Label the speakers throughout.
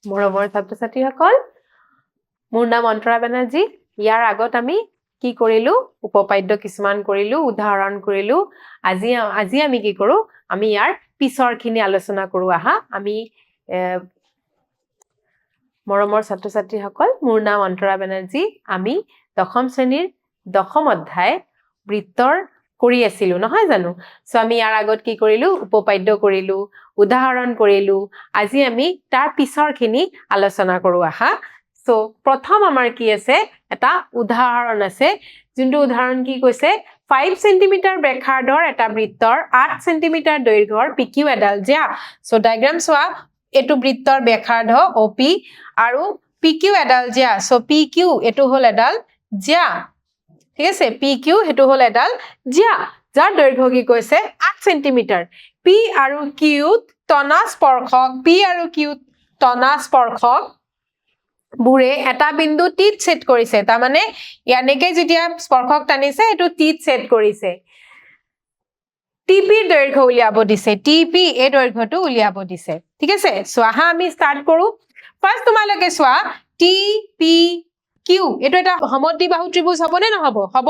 Speaker 1: মৰমৰ ছাত্ৰ-ছাত্ৰীসকল মোৰ নাম অন্তৰা বেনাৰ্জী ইয়াৰ আগত আমি কি কৰিলো উপপাদ্য কিছুমান কৰিলো উদাহৰণ কৰিলো আজি আমি কি কৰো আমি ইয়াৰ পিছৰখিনি আলোচনা কৰো আহা আমি মৰমৰ ছাত্ৰ-ছাত্ৰীসকল মোৰ নাম অন্তৰা বেনাৰ্জী আমি দশম শ্ৰেণীৰ দশম অধ্যায় বৃত্তৰ কৰি আছিলো নহয় জানো সো আমি ইয়াৰ আগত কি কৰিলো উপপাদ্য কৰিলো উদাহৰণ কৰিলো আজি আমি তাৰ পিছৰখিনি আলোচনা কৰো আহা সো প্ৰথম আমাৰ কি আছে এটা উদাহৰণ আছে যোনটো উদাহৰণ কি কৈছে 5 সেন্টিমিটাৰ ব্যাসাৰ্ধৰ এটা বৃত্তৰ 8 সেন্টিমিটাৰ দৈৰ্ঘ্যৰ PQ এডাল যা সো ডায়াগ্ৰাম চোৱা এটো বৃত্তৰ ব্যাসাৰ্ধ OP আৰু PQ এডাল যা সো PQ এটো হল এডাল যা ঠিক আছে PQ হেতু হল এডাল যা যাৰ দৈৰ্ঘ্য কি কৈছে 8 সেন্টিমিটাৰ P আৰু Q তনা স্পৰ্শক P আৰু Q তনা স্পৰ্শক বুৰে এটা বিন্দু টিত ছেদ কৰিছে তাৰ মানে ইয়ানেকে যেতিয়া স্পৰ্শক টানিছে এটো টিত ছেদ কৰিছে TP দৈৰ্ঘ্য উলিয়াব দিছে TP এই দৈৰ্ঘ্যটো উলিয়াব দিছে ঠিক আছে সো আহা আমি স্টাৰ্ট কৰো ফাৰ্স্ট তোমালোকে চোৱা TP Q এটো এটা সমদ্বিবাহু ত্ৰিভুজ হবনে নহব হব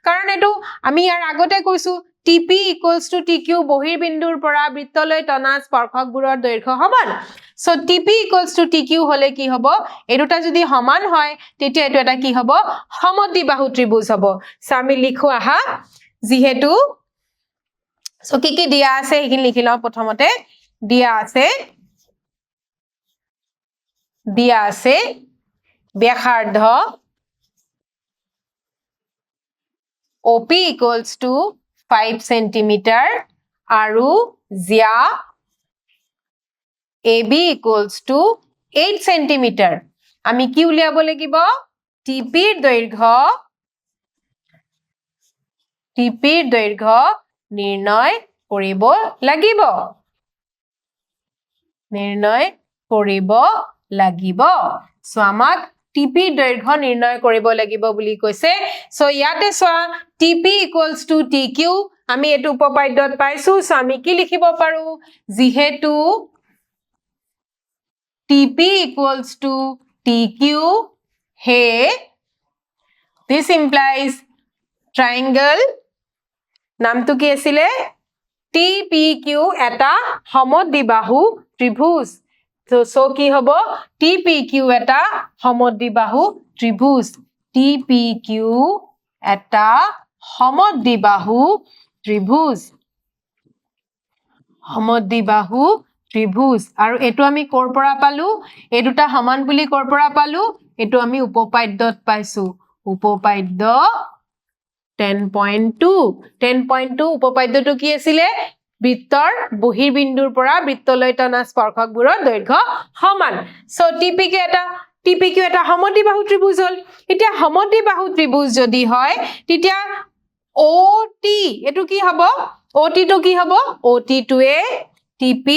Speaker 1: কাৰণ এটো আমি ইয়াৰ আগতে কৈছো TP = TQ বহিৰ্বিন্দুৰ পৰা বৃত্তলৈ টনা স্পৰ্শকবোৰৰ দৈৰ্ঘ্য সমান সো TP = TQ হলে কি হব এই দুটা যদি সমান হয় তেতিয়া এটো এটা কি হব সমদ্বিবাহু ত্ৰিভুজ হব সো আমি লিখো আহা যিহেতু সো কি দিয়া আছে এইখিনি লিখি লও প্ৰথমতে দিয়া আছে ব্যাসাৰ্ধ OP = 5 সেন্টিমিটাৰ আৰু জ্যা AB = 8 সেন্টিমিটাৰ আমি কি উলিয়াব লাগিব TP ৰ দৈৰ্ঘ্য নিৰ্ণয় কৰিব লাগিব সো আমাক TP ৰ দৈৰ্ঘ্য নিৰ্ণয় কৰিব লাগিব বুলি কৈছে সো ইয়াতে চোৱা TP = TQ আমি এটো উপপাদ্যত পাইছো সো আমি কি লিখিব পাৰো যিহেতু TP = TQ he this implies triangle নামটো কি আছিলে TPQ এটা সমদ্বিবাহু ত্ৰিভুজ সো কি হব TPQ এটা সমদ্বিবাহু ত্ৰিভুজ TPQ এটা সমদ্বিবাহু ত্ৰিভুজ আৰু এটো আমি কৰ পৰা পালো এই দুটা সমান বুলি কৰ পৰা পালো এটো আমি উপপাদ্যত পাইছো উপপাদ্য 10.2 উপপাদ্যটো কি আছিলে বৃত্তৰ বহিৰ্বিন্দুৰ পৰা বৃত্তলৈ টনা স্পৰ্শকবোৰৰ দৈৰ্ঘ্য সমান সো TPQ এটা সমদ্বিবাহু ত্ৰিভুজ হল এতিয়া সমদ্বিবাহু ত্ৰিভুজ যদি হয় তেতিয়া OT এটো কি হ'ব OT টো কি হ'ব OT টোৱে TP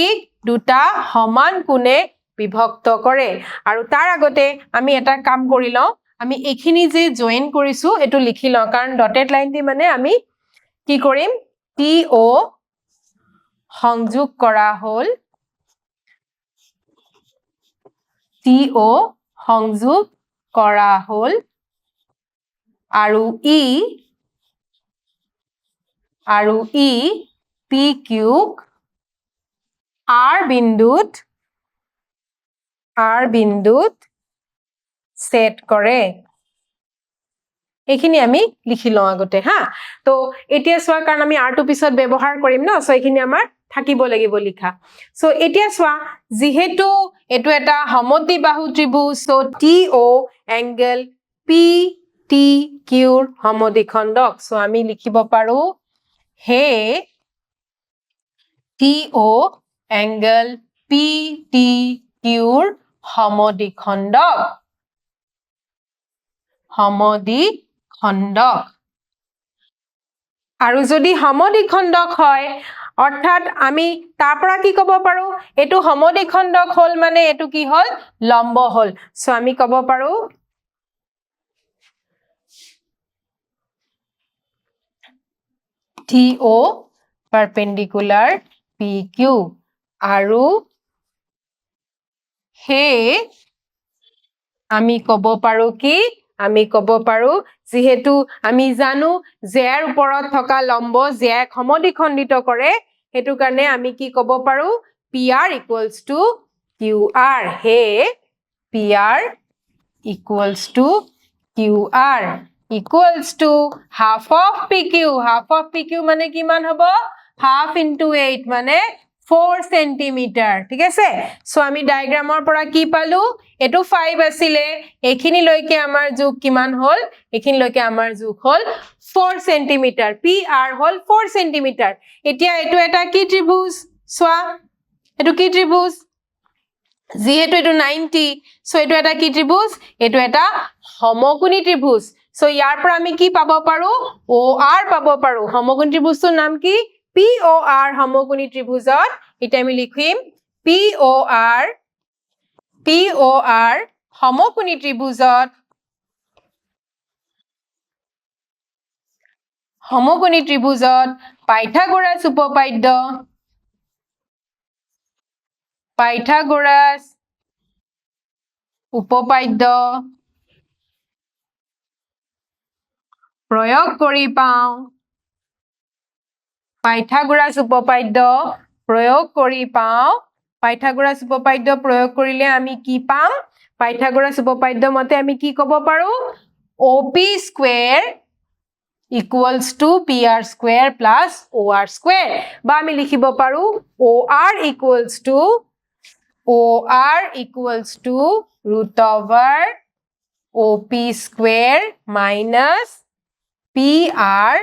Speaker 1: দুটা সমান কোণে বিভক্ত কৰে আৰু তাৰ আগতে আমি এটা কাম কৰি লও আমি এইখিনি যে জয়েন কৰিছো এটো লিখি লও কাৰণ ডটেড লাইন দি মানে আমি কি কৰিম TO সংযোগ কৰা হল আৰু ই PQ R বিন্দুত ছেদ কৰে এইখিনি আমি লিখি লও আগতে হা তো এতিয়া চোৱা কাৰণ আমি R টো পিছত ব্যৱহাৰ কৰিম ন সো এইখিনি আমাৰ থাকিব লাগিব লিখা সো এতিয়া চোৱা যিহেতু এটো এটা সমদ্বিবাহু ত্ৰিভুজ সো TO এংগল PTQ ৰ সমদ্বিখণ্ডক সো আমি লিখিব পাৰো হে TO এংগল PTQ ৰ সমদ্বিখণ্ডক আৰু যদি সমদ্বিখণ্ডক হয় অৰ্থাৎ আমি তাৰ পৰা কি ক'ব পাৰো এটো সমদ্বিখণ্ডক হল মানে এটো কি হল লম্ব হল সো আমি ক'ব পাৰো TO perpendicular PQ আৰু হে আমি কব পাৰো কি আমি কব পাৰো যেহেতু আমি জানো জেৰ ওপৰত থকা লম্ব জেক সমদ্বিখণ্ডিত কৰে হেতু কাৰণে আমি কি কব পাৰো PR equals to QR হে PR equals to QR equals to half of PQ মানে কিমান হ'ব half into 8 মানে 4 centimeter ঠিক আছে সো আমি ডায়াগ্ৰামৰ পৰা কি পালো এটো 5 আছিলে এখিনি লৈকে আমাৰ যোগ কিমান হল এখিনি লৈকে আমাৰ যোগ হল 4 centimeter PR হল 4 centimeter এতিয়া এটো এটা কি ত্ৰিভুজ সোৱা এটো কি ত্ৰিভুজ যেহেতু এটো 90 সো এটো এটা কি ত্ৰিভুজ এটো এটা সমকোণী ত্ৰিভুজ সো ইয়াৰ পৰা আমি কি পাব পাৰো OR পাব পাৰো সমকোণী ত্ৰিভুজৰ নাম কি POR সমকোণী ত্ৰিভুজত এটা আমি লিখিম POR সমকোণী ত্ৰিভুজত পাইথাগোৰাছ উপপাদ্য প্ৰয়োগ কৰি পাওঁ পাইথাগোৰাছ উপপাদ্য প্ৰয়োগ কৰিলে আমি কি পাম পাইথাগোৰাছ উপপাদ্য মতে আমি কি ক'ব পাৰো OP square equals to PR square plus OR square বা আমি লিখিব পাৰো OR equals to root over OP square minus PR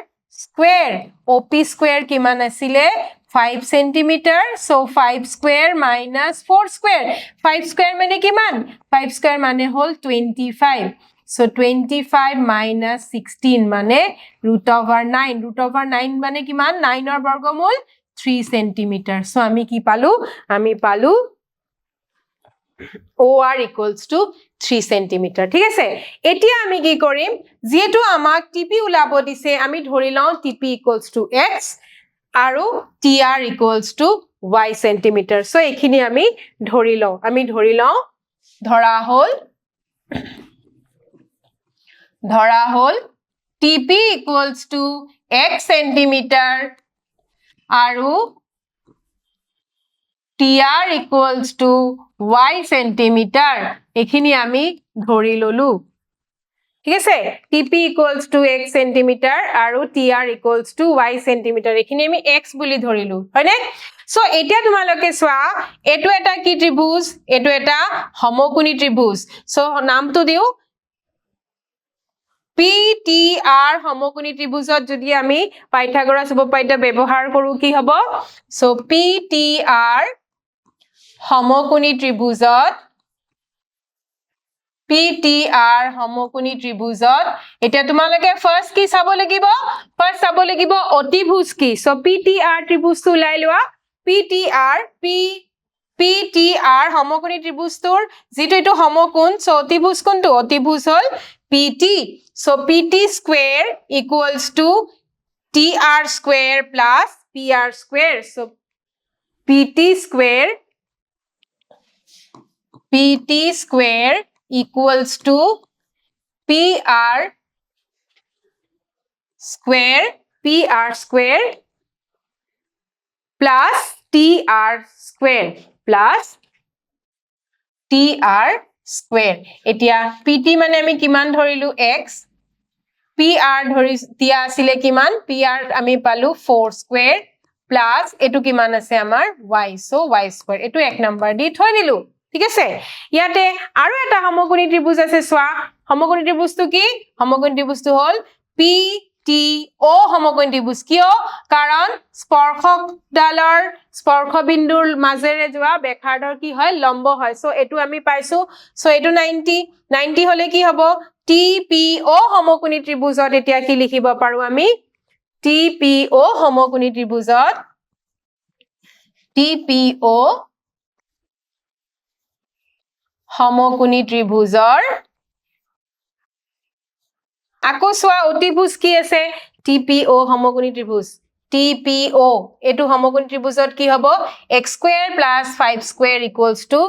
Speaker 1: square OP square কিমান আছিলে 5 centimeter so 5 square minus 4 square 5 square মানে কিমান 5 square মানে হল 25 so 25 minus 16 মানে root over 9 মানে কিমান 9 ৰ বৰ্গমূল 3 centimeter so আমি কি পালো আমি পালো OR equals to 3 centimeter ঠিক আছে এতিয়া আমি কি কৰিম যেহেতু আমাক TP উলাব দিছে আমি ধৰি লওঁ TP equals to x আৰু TR equals to y centimeter so এখিনি আমি ধৰি লওঁ ধৰা হল TP equals to x centimeter আৰু TR equals to y centimeter এখিনি আমি ধৰি ললো ঠিক আছে TP equals to x centimeter আৰু TR equals to y centimeter এখিনি আমি x বুলি ধৰিলো হয়নে সো এতিয়া তোমালোকে সোৱা এটো এটা কি ত্ৰিভুজ এটো এটা সমকোণী ত্ৰিভুজ সো নামটো দিও PTR সমকোণী ত্ৰিভুজত যদি আমি পাইথাগোৰাছ উপপাদ্য ব্যৱহাৰ কৰো কি হ'ব সো PTR সমকোণী ত্ৰিভুজত এতিয়া তোমালোকে ফাৰ্স্ট কি চাব লাগিব অতিভুজ কি সো PTR ত্ৰিভুজটো উলাই লোৱা PTR সমকোণী ত্ৰিভুজটোৰ যেটো এটো সমকোণ সো অতিভুজ কোনটো অতিভুজ হল PT so PT square equals to TR square plus PR square so PT square equals to PR square plus TR square এতিয়া PT মানে আমি কিমান ধৰিলো x PR ধৰি দিয়া আছিল কিমান PR আমি পালো 4 square plus এটো কিমান আছে আমাৰ y so y square এটো এক নম্বৰ দি থৈ দিলো ঠিক আছে ইয়াতে আৰু এটা সমকোণী ত্ৰিভুজ আছে সোৱা সমকোণী ত্ৰিভুজটো কি সমকোণী ত্ৰিভুজটো হল PTO সমকোণী ত্ৰিভুজ কিয় কাৰণ স্পৰ্শ বিন্দুৰ মাজেৰে যোৱা বেখাৰ্ধৰ কি হয় লম্ব হয় সো এটো আমি পাইছো সো এটো 90 হলে কি হ'ব TPO সমকোণী ত্ৰিভুজত এতিয়া কি লিখিব পাৰো আমি TPO সমকোণী ত্ৰিভুজত আকৌ সোৱা অতিভুজ কি আছে TPO সমকোণী ত্ৰিভুজ TPO এটো সমকোণী ত্ৰিভুজত কি হ'ব x square plus 5 square equals to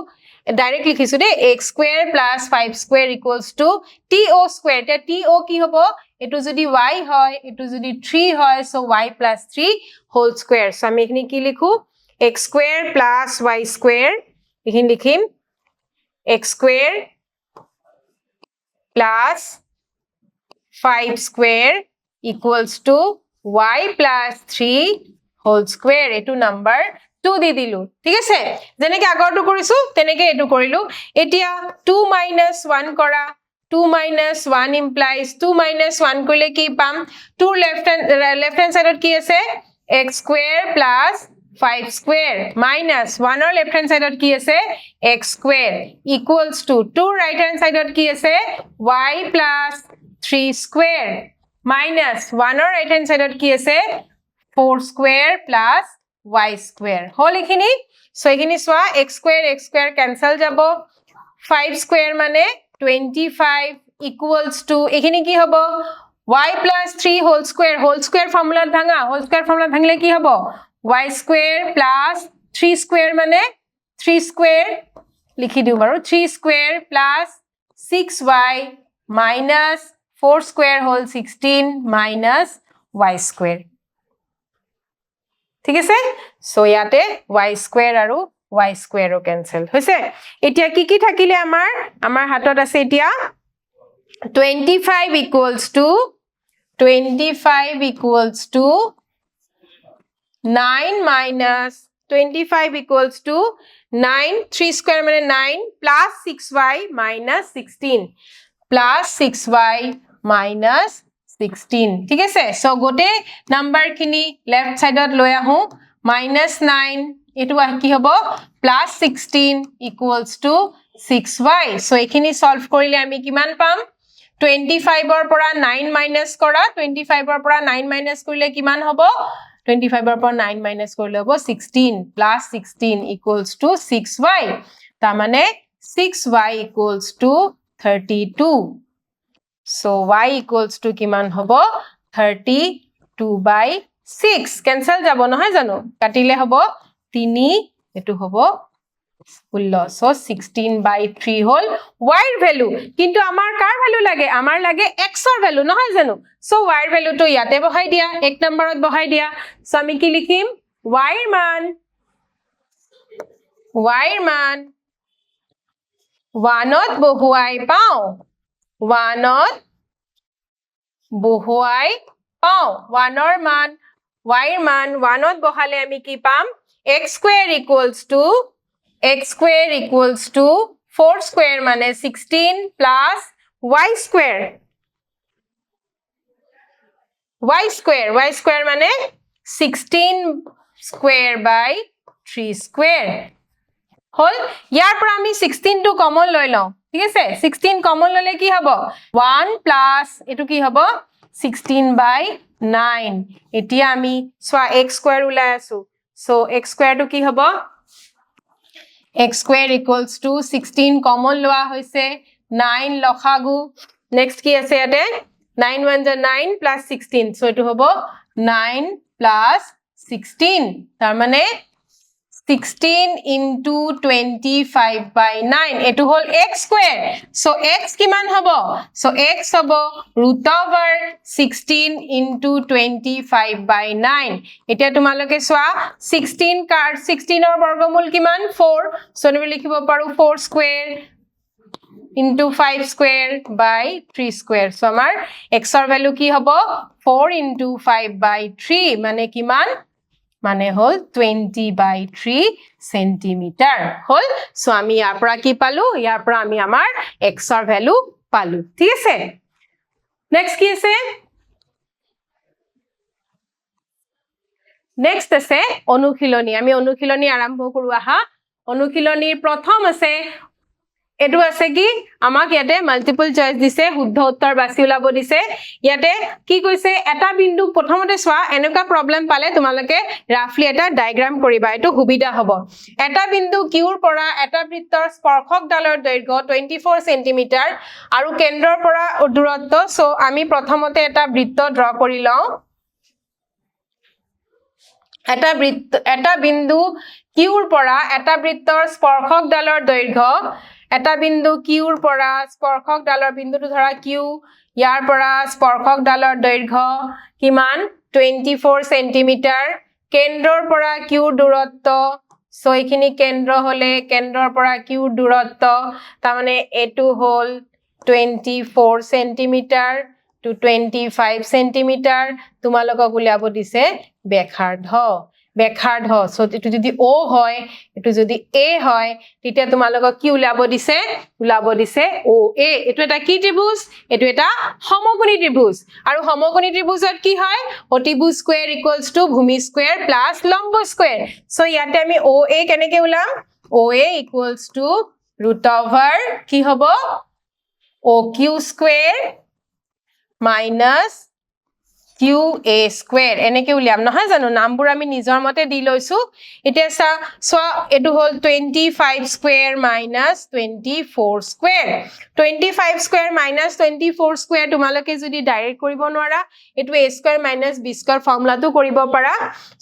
Speaker 1: direct লিখিছো দে x square plus 5 square equals to to square তে to কি হ'ব এটো যদি y হয় এটো যদি 3 হয় so y plus 3 whole square so আমি এখানে কি লিখো x square plus y square এখানে লিখিম x square plus 5 square equals to y plus 3 whole square এটো নাম্বার 2 দি দিলু ঠিক আছে যেনেকে আগৰটো কৰিছো তেনেকে এটো কৰিলু এতিয়া 2 - 1 কৰা 2 - 1 implies 2 - 1 কৰিলে কি পাম 2 left hand side কি আছে x square plus 5 square minus 1 or left hand side কি আছে x square equals to 2 right hand side কি আছে y plus 3 square minus 1 or right hand side কি আছে 4 square plus y square হল এখিনি so এখিনি সোয়া x square cancel যাব 5 square মানে 25 equals to এখিনি কি হবো y plus 3 whole square formula ভাঙা whole square formula ভাঙলে কি হবো y square plus 3 square মানে 3 square লিখি দিও বাৰো 3 square plus 6y minus 4 square whole 16 minus y square ঠিক আছে সো ইয়াতে y square আৰু y square ও ক্যান্সেল হৈছে এতিয়া কি থাকিলে আমাৰ হাতত আছে এতিয়া 25 equals to 9 minus 25 equals to 9 3 square মানে 9 plus 6y minus 16 plus 6y minus 16 ঠিক আছে সো গোটে নাম্বার খিনি লেফট সাইডত লৈ আহো -9 এটো কি হ'ব +16 equals to 6y সো এখিনি সলভ কৰিলে আমি কিমান পাম 25 ৰ পৰা 9 মাইনাস কৰা 25 ৰ পৰা 9 মাইনাস কৰিলে কিমান হ'ব 25 ৰ পৰা 9 মাইনাস কৰিলে হ'ব 16 +16 equals to 6y তাৰ মানে 6y equals to 32 so y equals to কিমান হ'ব 32/6 ক্যান্সেল যাব নহয় জানো কাটিলে হ'ব 3 এটো হ'ব 16 so 16/3 হল y এর ভ্যালু কিন্তু আমার কার ভ্যালু লাগে আমার লাগে x এর ভ্যালু নহয় জানো so y এর ভ্যালু তো ইয়াতে বহাই দিয়া এক নম্বরত বহাই দিয়া so আমি কি লিখিম y এর মান 1ত বহুৱাই পাও 1ত বহুৱাই পাও 1ৰ মান y এর মান 1ত বহালে আমি কি পাম x square equals to 4 square মানে 16 plus y square মানে 16 square by 3 square হল ইয়াৰ পৰা আমি 16 টো কমন লৈ লও ঠিক আছে 16 কমন ললে কি হ'ব 1 plus এটো কি হ'ব 16/9 এতিয়া আমি সোয়া x square উলাই আছো so x square টো কি হ'ব x square equals to 16 common লোৱা হৈছে 9 লখাগু next কি আছে ইয়াতে 9 1 * 9 plus 16 so এটো হ'ব 9 plus 16 তাৰ মানে 16 into 25/9 এটো হল x square so x কিমান হ'ব so x হ'ব √16 into 25/9 এতিয়া তোমালকে সোয়া 16 কাৰ 16 ৰ বৰ্গমূল কিমান 4 so আমি লিখিব পাৰো 4 square into 5 square by 3 square so আমাৰ x ৰ ভ্যালু কি হ'ব 4 into 5/3 মানে কিমান মানে হল 20/3 সেন্টিমিটার হল সো আমি ইয়াৰ পৰা কি পালো ইয়াৰ পৰা আমি আমাৰ x ৰ ভ্যালু পালো ঠিক আছে নেক্সট কি আছে নেক্সট আছে অনুশীলনী আমি অনুশীলনী আৰম্ভ কৰো আহা অনুশীলনীৰ প্ৰথম আছে এটো আছে কি আমাক ইয়াতে মাল্টিপল চয়েস দিছে শুদ্ধ উত্তৰ বাছি উলাব দিছে ইয়াতে কি কৈছে এটা বিন্দু প্ৰথমতে সোয়া এনেকা প্ৰবলেম পালে তোমালকে ৰাফলি এটা ডায়াগ্ৰাম কৰিবা এটো সুবিধা হ'ব এটা বিন্দু কিউৰ পৰা এটা বৃত্তৰ স্পৰ্শক ডালৰ দৈৰ্ঘ্য 24 সেন্টিমিটাৰ আৰু কেন্দ্ৰৰ পৰা দূৰত্ব সো আমি প্ৰথমতে এটা বৃত্ত ড্ৰ কৰি লও এটা বিন্দু কিউৰ পৰা এটা বৃত্তৰ স্পৰ্শকডালৰ দৈৰ্ঘ্য এটা বিন্দু কিউৰ পৰা স্পৰ্শকডালৰ বিন্দুটো ধৰা কিউ ইয়াৰ পৰা স্পৰ্শকডালৰ দৈৰ্ঘ্য কিমান 24 সেন্টিমিটাৰ কেন্দ্ৰৰ পৰা কিউৰ দূৰত্ব সো এইখিনি কেন্দ্ৰ হলে কেন্দ্ৰৰ পৰা কিউৰ দূৰত্ব তাৰ মানে এটো হল 24 সেন্টিমিটাৰ to 25 সেন্টিমিটাৰ তোমালোকক উলিয়াব দিছে ব্যাসাৰ্ধ সো এটো যদি ও হয় এটো যদি এ হয় তেতিয়া তোমালোকক কি উলিয়াব দিছে ও এ এটো এটা কি ত্ৰিভুজ এটো এটা সমকোণী ত্ৰিভুজ আৰু সমকোণী ত্ৰিভুজত কি হয় অতিভুজ স্কয়াৰ ইকুয়ালস টু ভূমি স্কয়াৰ প্লাস লম্ব স্কয়াৰ সো ইয়াতে আমি ও এ কেনেকৈ উলাম ও এ ইকুয়ালস টু √, কি হ'ব ও Q square minus QA square এনেকে উলিয়াম নহয় জানো নামবোৰ আমি নিজৰ মতে দি লৈছো এতিয়া সো এটো হল 25 square minus 24 square 25 square minus 24 square তোমালোকে যদি ডাইৰেক্ট কৰিব নোৱাৰা এটো a square minus b square ফৰ্মুলাটো কৰিব পাৰা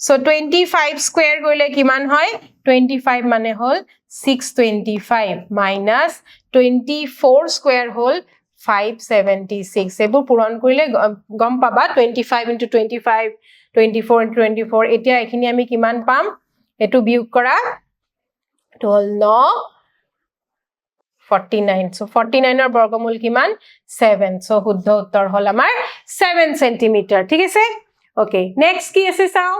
Speaker 1: সো 25 স্কয়াৰ কৰিলে কিমান হয় 25 মানে হল 625 minus 24 স্কয়াৰ হল 576 এবোৰ পূৰণ কৰিলে গম পাবা 25 into 25 24 into 24 এতিয়া এখিনি আমি কিমান পাম এটো বিয়োগ কৰা এটো হল 9 49 সো 49 ৰ বৰ্গমূল কিমান 7 সো শুদ্ধ উত্তৰ হল আমাৰ 7 সেন্টিমিটাৰ ঠিক আছে ওকে নেক্সট কি আছে চাও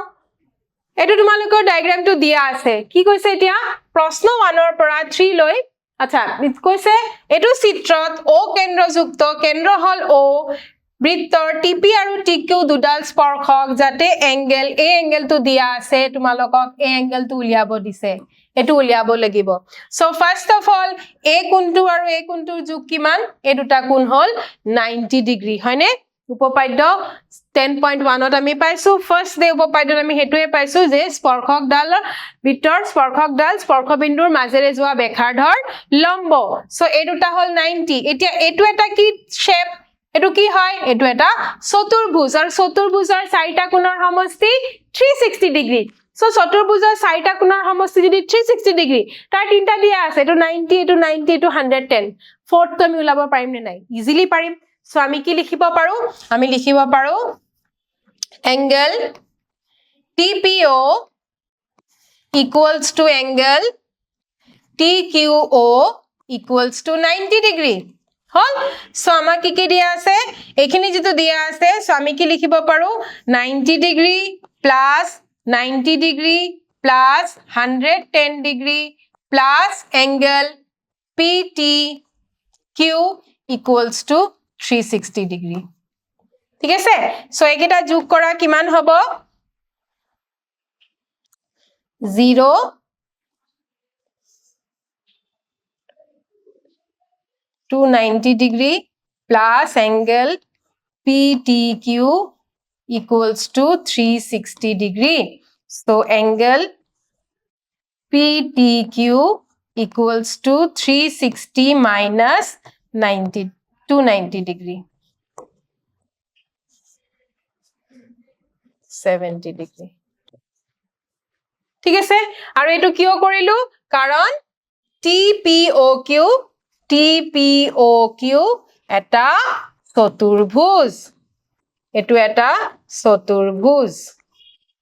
Speaker 1: এটো তোমালোকৰ ডায়াগ্ৰামটো দিয়া আছে কি কৈছে এতিয়া প্ৰশ্ন 1 ৰ পৰা 3 লৈ আচ্ছা কৈছে এটো চিত্ৰত ও কেন্দ্ৰযুক্ত কেন্দ্ৰ হল ও বৃত্তৰ টিপি আৰু টিকিউ দুডাল স্পৰ্শক যাতে এংগেল এ এংগেলটো দিয়া আছে তোমালোকক এ এংগেলটো উলিয়াব দিছে এটো উলিয়াব লাগিব সো ফাৰ্স্ট অফ অল এ কোণটো আৰু এ কোণটোৰ যোগ কিমান এই দুটা কোণ হল 90 ডিগ্ৰী হয়নে উপপাদ্য 10.1 ত আমি পাইছো ফাৰ্স্ট ডে উপপাদ্যত আমি হেতুৱে পাইছো যে স্পৰ্শকডাল বৃত্তৰ স্পৰ্শকডাল স্পৰ্শবিন্দুৰ মাজেৰে যোৱা ব্যাসাৰ্ধৰ লম্ব সো এই দুটা হল 90 এতিয়া এটো এটা কি শেপ এটো কি হয় এটো এটা চতুৰ্ভুজ আৰু চতুৰ্ভুজৰ চাৰিটা কোণৰ সমষ্টি 360 ডিগ্ৰী সো চতুৰ্ভুজৰ চাৰিটা কোণৰ সমষ্টি যদি 360 ডিগ্ৰী তাৰ তিনটা দিয়া আছে এটো 90 এটো 90 এটো 110 ফৰ্থ তো আমি উলাব পাৰিম নে নাই ইজিলি পাৰিম সো আমি কি লিখিব পাৰো আমি লিখিব পাৰো angle TPO equals to angle TQO equals to 90 degree hall so আমাক কি দিয়া আছে এখিনি যেটো দিয়া আছে সো আমি কি লিখিব পাৰো 90 degree plus 90 degree plus 110 degree plus angle PTQ equals to 360 degree ঠিক আছে সো একেটা যোগ কৰা কিমান হ'ব 0 to 90 degree plus angle PTQ equals to 360 degree so angle PTQ equals to 360 minus 90 290 degree 70 degree ঠিক আছে আৰু এটো কিয় কৰিলো কাৰণ TPOQ এটা চতুৰ্ভুজ এটো এটা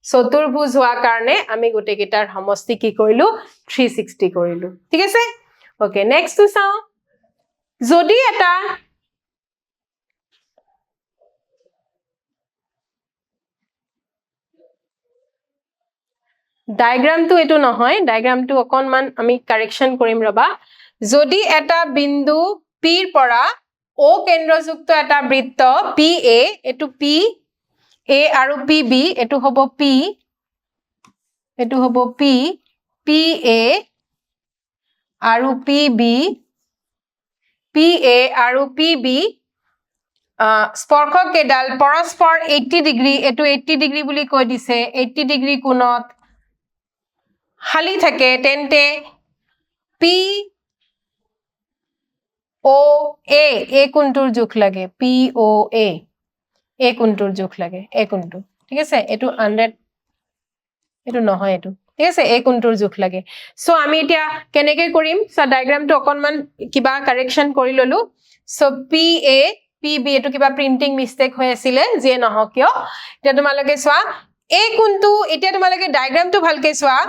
Speaker 1: চতুৰ্ভুজ হোৱা কাৰণে আমি গোটে কেটাৰ সমষ্টি কি কৰিলো 360 কৰিলো ঠিক আছে ওকে নেক্সট টু চাও যদি এটা ডায়াগ্ৰামটো এটো নহয় ডায়াগ্ৰামটো অকনমান আমি কাৰেকশন কৰিম ৰবা যদি এটা বিন্দু P ৰ পৰা O কেন্দ্ৰযুক্ত এটা বৃত্ত PA এটো P A আৰু PB এটো হ'ব P PA আৰু PB PA আৰু PB স্পৰ্শক কেডাল পৰস্পৰ 80 ডিগ্ৰী এটো 80 ডিগ্ৰী বুলি কৈ দিছে 80 ডিগ্ৰী কোণত হালি থাকে তেন্তে POA এ কোণটোৰ যোগ লাগে POA এ কোণটোৰ যোগ লাগে এ কোণটো ঠিক আছে এটো 100 এটো নহয় এটো ঠিক আছে এই কোণটোৰ জোখ লাগে সো আমি এতিয়া কেনেকৈ কৰিম সো ডায়াগ্ৰামটো অকনমান কিবা কাৰেকশন কৰি ললো সো PA PB এটো কিবা প্ৰিন্টিং মিস্টেক হৈ আছিল যে নহক কিয় এতিয়া তোমালোকে চোৱা এই কোণটো এতিয়া তোমালোকে ডায়াগ্ৰামটো ভালকৈ চোৱা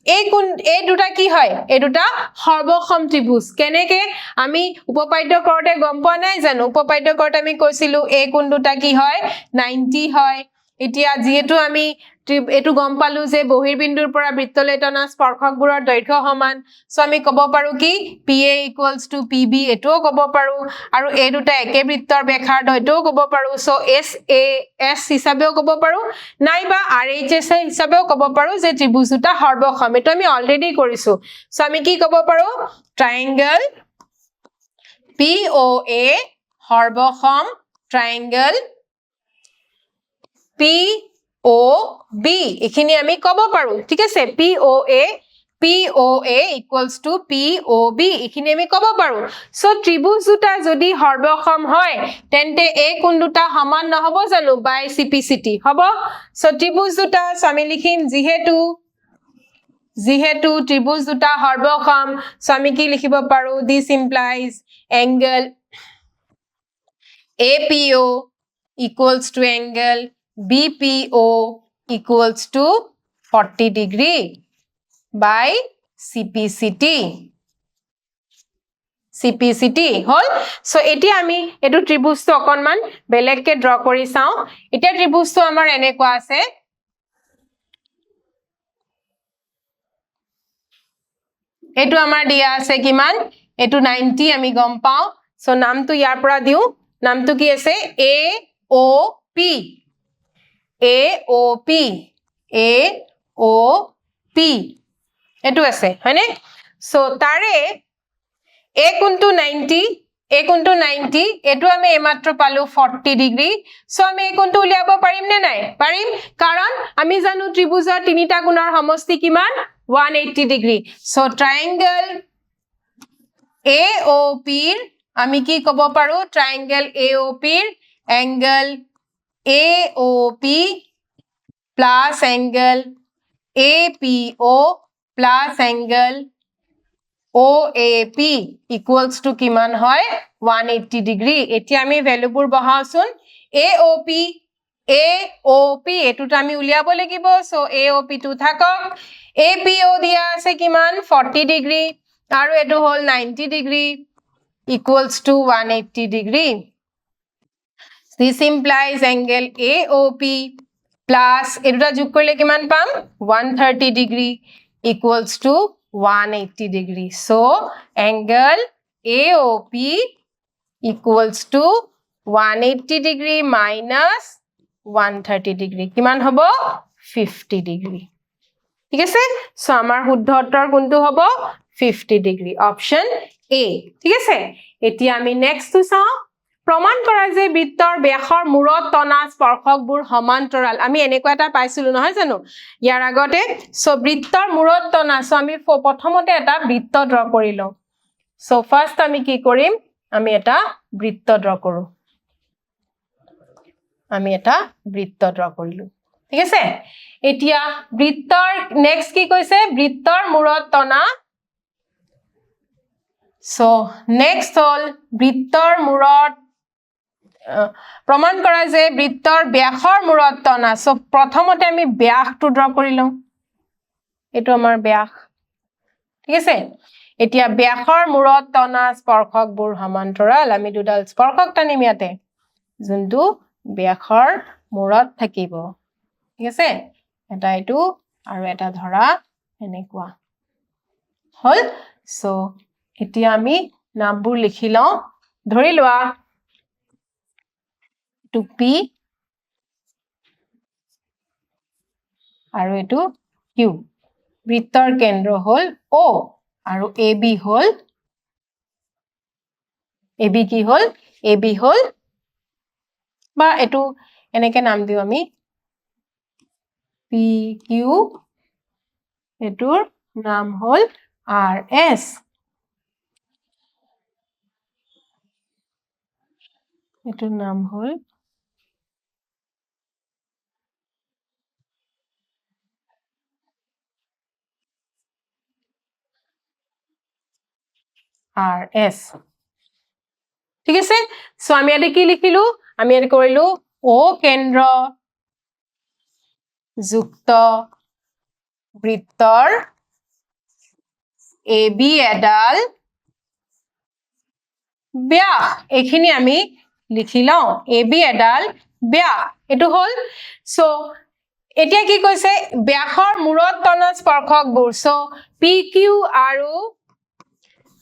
Speaker 1: এই কোণ এই দুটা কি হয় এই দুটা সৰ্বসম ত্ৰিভুজ কেনেকৈ আমি উপপাদ্য কৰতে গম পোৱা নাই জানো উপপাদ্য কৰতে আমি কৈছিলো এই কোণ দুটা কি হয় 90 হয় এতিয়া যেহেতু আমি এটো গম পালো যে বহিৰ্বিন্দুৰ পৰা বৃত্তলৈ টনা স্পৰ্শকবোৰৰ দৈৰ্ঘ্য সমান সো আমি কব পাৰো কি PA = PB এটোও কব পাৰো আৰু এই দুটা একে বৃত্তৰ ব্যাসাৰ দৈৰ্ঘ্যও কব পাৰো সো SAS হিচাপেও কব পাৰো নাইবা RHS হিচাপেও কব পাৰো যে ত্ৰিভুজ দুটা সৰ্বসম এটো আমি অলৰেডি কৰিছো সো আমি কি কব পাৰো ট্ৰায়াঙ্গল POA সৰ্বসম ট্ৰায়াঙ্গল POB এখিনি আমি কব পাৰো ঠিক আছে POA = POB এখিনি আমি কব পাৰো সো ত্ৰিভুজ দুটা যদি সৰ্বসম হয় তেন্তে এই কোণ দুটা সমান নহব জানো বাই CPCT হ'ব সো ত্ৰিভুজ দুটা আমি লিখিম যেহেতু ত্ৰিভুজ দুটা সৰ্বসম সো আমি কি লিখিব পাৰো this implies angle APO = angle BPO = 40 degree by CPCT hall so এতিয়া আমি এটো ত্ৰিভুজটো অকনমান বেলেগকে ড্ৰ কৰি চাও এতিয়া ত্ৰিভুজটো আমাৰ এনেকুৱা আছে এটো আমাৰ দিয়া আছে কিমান এটো 90 আমি গম পাও সো নামটো ইয়াৰ পৰা দিও নামটো কি আছে AOP এটো আছে হয়নে সো তাৰে এই কোণটো 90 এই কোণটো 90 এটো আমি এইমাত্ৰ পালো 40 ডিগ্ৰী সো আমি এই কোণটো উলিয়াব পাৰিম নে নাই পাৰিম কাৰণ আমি জানো ত্ৰিভুজৰ তিনিটা কোণৰ সমষ্টি কিমান 180 ডিগ্ৰী সো ট্ৰায়াঙ্গল AOP আমি কি কব পাৰো ট্ৰায়াঙ্গল AOP angle AOP plus angle APO plus angle OAP equals to কিমান হয় 180 degree এতিয়া আমি ভ্যালুবোৰ বহাওচোন AOP এটোটা আমি উলিয়াব লাগিব সো AOP টো থাকক APO দিয়া আছে কিমান 40 degree আৰু এটো হল 90 degree equals to 180 degree this implies angle AOP plus এটোটা যোগ কৰিলে কিমান পাম 130 degree equals to 180 degree so angle AOP equals to 180 degree minus 130 degree কিমান হ'ব 50 degree ঠিক আছে সো আমাৰ শুদ্ধ উত্তৰ কোনটো হ'ব 50 degree অপশন A ঠিক আছে এতিয়া আমি নেক্সটটো চাও প্ৰমাণ কৰা যে বৃত্তৰ ব্যাসৰ মূৰত টনা স্পৰ্শকবোৰ সমান্তৰাল আমি এনেকুৱা এটা পাইছিলো নহয় জানো ইয়াৰ আগতে সো বৃত্তৰ মূৰত টনা সো আমি প্ৰথমতে এটা বৃত্ত ড্ৰ কৰি লও সো ফাৰ্স্ট আমি কি কৰিম আমি এটা বৃত্ত ড্ৰ কৰো আমি এটা বৃত্ত ড্ৰ কৰিলো ঠিক আছে এতিয়া বৃত্তৰ নেক্সট কি কৈছে বৃত্তৰ মূৰত টনা সো নেক্সট হল বৃত্তৰ মূৰত প্ৰমাণ কৰা যে বৃত্তৰ ব্যাসৰ মূৰত টনা সো প্ৰথমতে আমি ব্যাসটো ড্ৰ কৰি লও এটো আমাৰ ব্যাস ঠিক আছে এতিয়া ব্যাসৰ মূৰত টনা স্পৰ্শকবোৰ সমান্তৰাল আমি দুডাল স্পৰ্শক টানিম ইয়াতে যোনটো ব্যাসৰ মূৰত থাকিব ঠিক আছে এটা এটো আৰু এটা ধৰা এনেকুৱা হল সো এতিয়া আমি নামবোৰ লিখি লও ধৰি লোৱা to P আৰু এটো Q বৃত্তৰ কেন্দ্ৰ হল O আৰু AB হল AB কি হল AB হল বা এটো এনেকে নাম দিও আমি PQ এটোৰ নাম হল RS এটোৰ নাম হল R S ঠিক আছে সো আমি ইয়াতে কি লিখিলো আমি ইয়াতে কৰিলো O কেন্দ্ৰ যুক্ত বৃত্তৰ AB এডাল ব্যাস এইখিনি আমি লিখি লওঁ AB এডাল ব্যাস এটো হল সো এতিয়া কি কৈছে ব্যাসৰ মূৰত টনা স্পৰ্শকবোৰ সো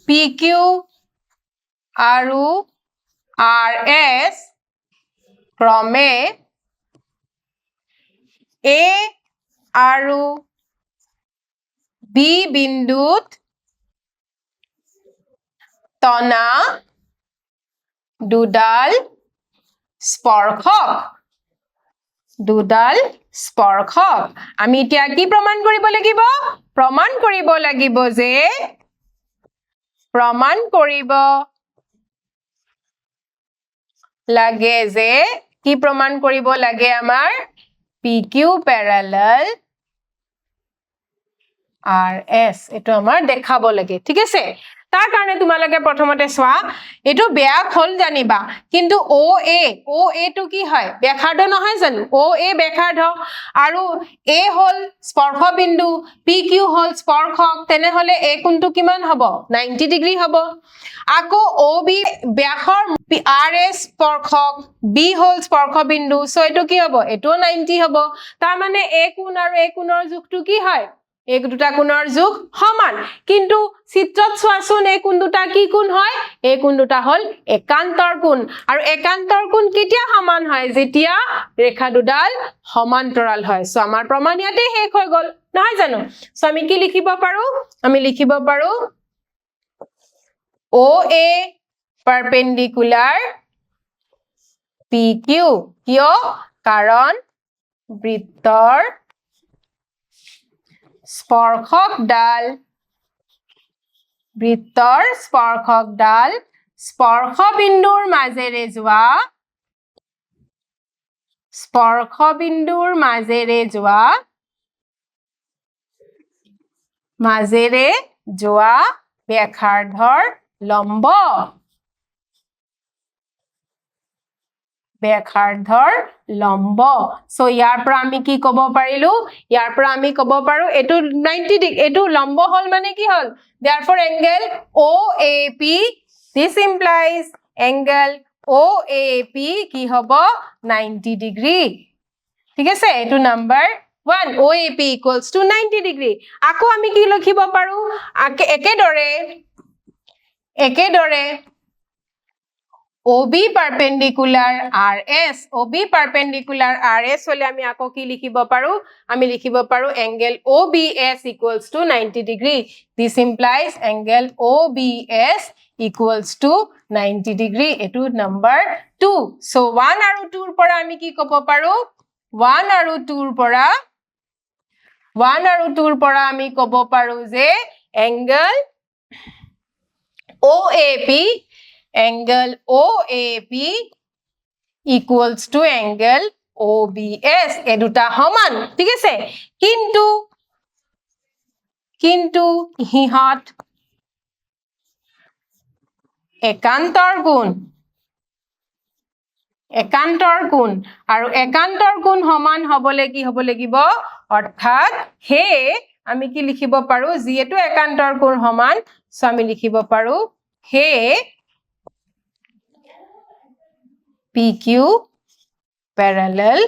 Speaker 1: PQ আৰু RS ক্ৰমে A আৰু B বিন্দুত টনা দুডাল স্পৰ্শক আমি এতিয়া কি প্ৰমাণ কৰিব লাগিব যে কি প্ৰমাণ কৰিব লাগে আমাৰ PQ parallel RS এটো আমাৰ দেখাব লাগে ঠিক আছে তাৰ কাৰণে তোমালোকে প্ৰথমতে চোৱা এটো ব্যাস হল জানিবা কিন্তু OA টো কি হয় ব্যাসাৰ্ধ নহয় জানো OA ব্যাসাৰ্ধ আৰু A হল স্পৰ্শ বিন্দু PQ হল স্পৰ্শক তেনে হলে A কোণটো কিমান হ'ব 90 ডিগ্ৰী হ'ব আকৌ OB ব্যাসৰ RS স্পৰ্শক B হল স্পৰ্শ বিন্দু সো এটো কি হ'ব এটো 90 হ'ব তাৰ মানে A কোণ আৰু A কোণৰ যোগটো কি হয় এই দুটা কোণৰ যোগ সমান কিন্তু চিত্ৰত চোৱাচোন এই কোণ দুটা কি কোণ হয় এই কোণ দুটা হল একান্তৰ কোণ আৰু একান্তৰ কোণ কেতিয়া সমান হয় যেতিয়া ৰেখা দুডাল সমান্তৰাল হয় সো আমাৰ প্ৰমাণ ইয়াতে শেষ হৈ গল নহয় জানো সো আমি কি লিখিব পাৰো আমি লিখিব পাৰো OA perpendicular PQ কিয় কাৰণ বৃত্তৰ স্পৰ্শকডাল স্পৰ্শ বিন্দুৰ মাজেৰে যোৱা ব্যাসাৰ্ধৰ লম্ব সো ইয়াৰ পৰা আমি কি ক'ব পাৰিলো ইয়াৰ পৰা আমি ক'ব পাৰো এটো 90 ডিগ্ৰী এটো লম্ব হল মানে কি হল therefore angle OAP this implies angle OAP কি হ'ব 90 ডিগ্ৰী ঠিক আছে এটো number 1 OAP equals to 90 degree আকৌ আমি কি লিখিব পাৰো একেদৰে OB perpendicular RS হলে আমি আকৌ কি লিখিব পাৰো আমি লিখিব পাৰো angle OBS equals to 90 degree this implies angle OBS equals to 90 degree এটো নাম্বাৰ 2 so 1 আৰু 2 ৰ পৰা আমি কি ক'ব পাৰো 1 আৰু 2 ৰ পৰা আমি ক'ব পাৰো যে angle OAP equals to angle OBS এই দুটা সমান ঠিক আছে কিন্তু হিহত একান্তৰ কোণ আৰু একান্তৰ কোণ সমান হবলে কি হ'ব লাগিব অৰ্থাৎ হে আমি কি লিখিব পাৰো যিহেতু একান্তৰ কোণ সমান সো আমি লিখিব পাৰো হে PQ parallel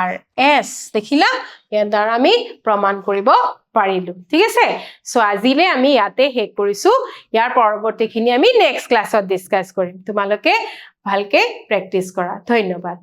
Speaker 1: RS দেখিলা ইয়াৰ দ্বাৰা আমি প্ৰমাণ কৰিব পাৰিলো ঠিক আছে সো আজিলে আমি ইয়াতে শেষ কৰিছো ইয়াৰ পৰৱৰ্তীখিনি আমি নেক্সট ক্লাছত ডিসকাস কৰিম তোমালোকে ভালকে প্ৰেক্টিস কৰা ধন্যবাদ